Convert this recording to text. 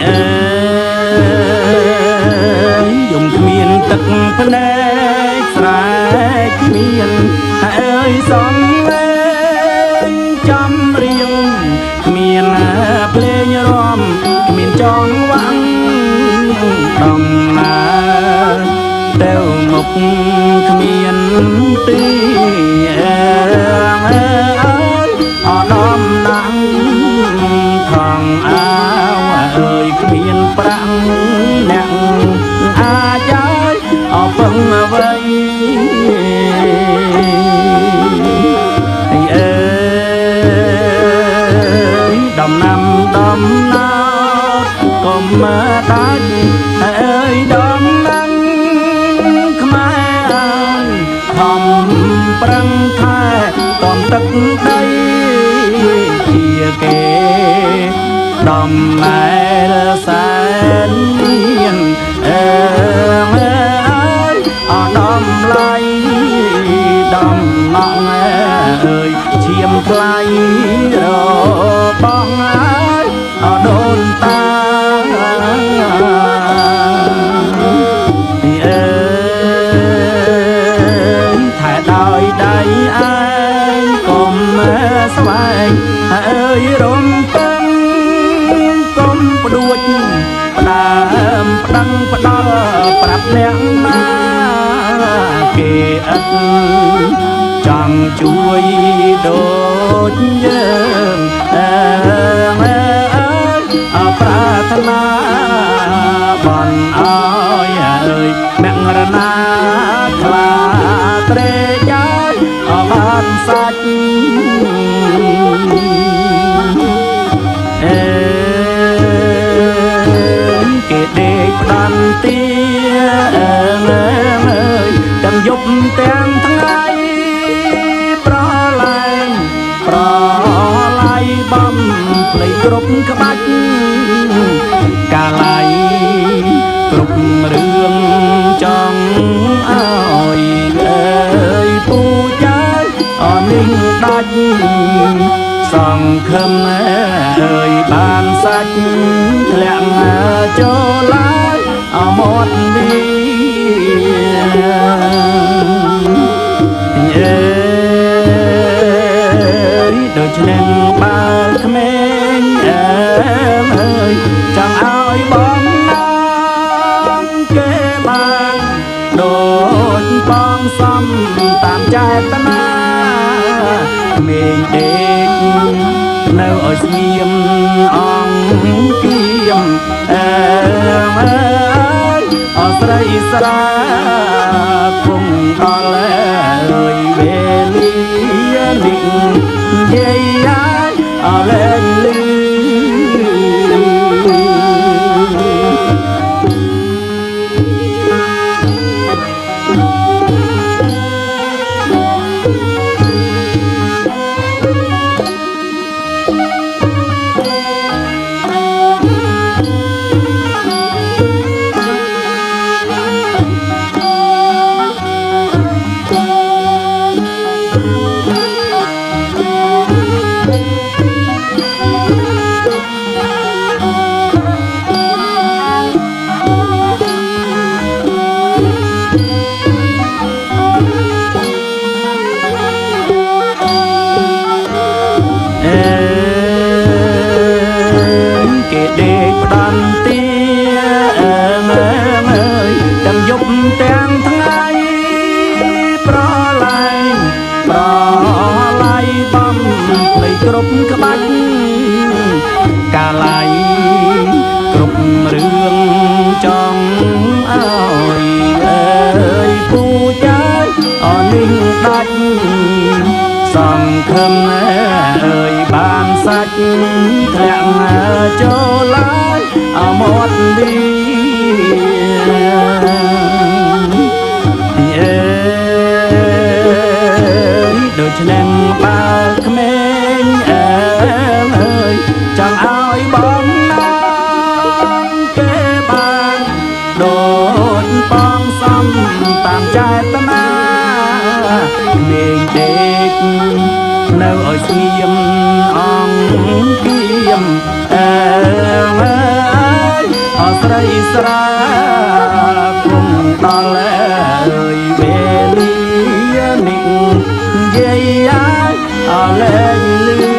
អើយយំគ្មានទឹកភ្នែកស្រែកគ្មានអើយសំលេងចំរៀងគ្មានភ្លេងរំគ្មានចងវាំងដំណើរទៅមុខគ្មានទីអើយអដំដាំងថងអើអើយគ្មានប្រាំងអ្នកអាចើយអពឹងអ្វីអើយដំណាំដំណើរកុំដាច់អើយដំណាំខ្មែរអើយខំប្រឹងថែតំទឹកដីជាគេដំណែរសែនមានអើយអដំឡៃដំណងអើយឈាមថ្លៃរបងអើយអដូនតាអើយថែដោយដៃឯងកុំស្វែងអើយរំពឹងកុំផ្ដួចផ្ដើមប្តឹងផ្ដល់ប្រាប់អ្នកណាគេឥតចង់ជួយដូចយើងអើប្រាថ្នាបនអើយអើយមរណាខ្លាត្រេកអើយបានសាច់គេដេកផ្ដាំទាអើយទាំងយប់ទាំងថ្ងៃប្រឡាយប្រឡាយបំភ្លេចគ្រប់ក្បាច់កាល័យគ្រប់រឿងចង់អើយអើយពូចាយអនឹងដាច់សង្ឃឹមអើយបានសាច់ធ្លាក់ចូលឡាយអមត់វីដូច្នេះបើក្មេងអើយចង់ឲ្យបងណាងគេបានដូចបងសំតាមចេតនាក្មេងដេកនៅឲ្យស្ងៀមអង្គគៀមអើយអស្រីស្រាគង់ដល់អើយវេលានេះយាយអលែងលឺគេដេកផ្ដាំទាអើយទាំងយប់ទាំងថ្ងៃប្រឡាយបំភ្លេចគ្រប់ក្បាច់កាល័យគ្រប់រឿងចង់អើយអើយពូចាយអនឹងដាច់សង្ឃឹមអើយបានសាច់ធ្លាក់ចូលឡាយអមត់វីអើយដូច្នេះបើក្មេងអើយចង់ឲ្យបងណាងគេបានដូចបងសំតាមចេតនាក្មេងដេកនៅឲ្យស្ងៀមអង្គគៀមអើ អស្រីស្រាគង់ដល់ហើយវេលានេះនិយាយអលែងលឺ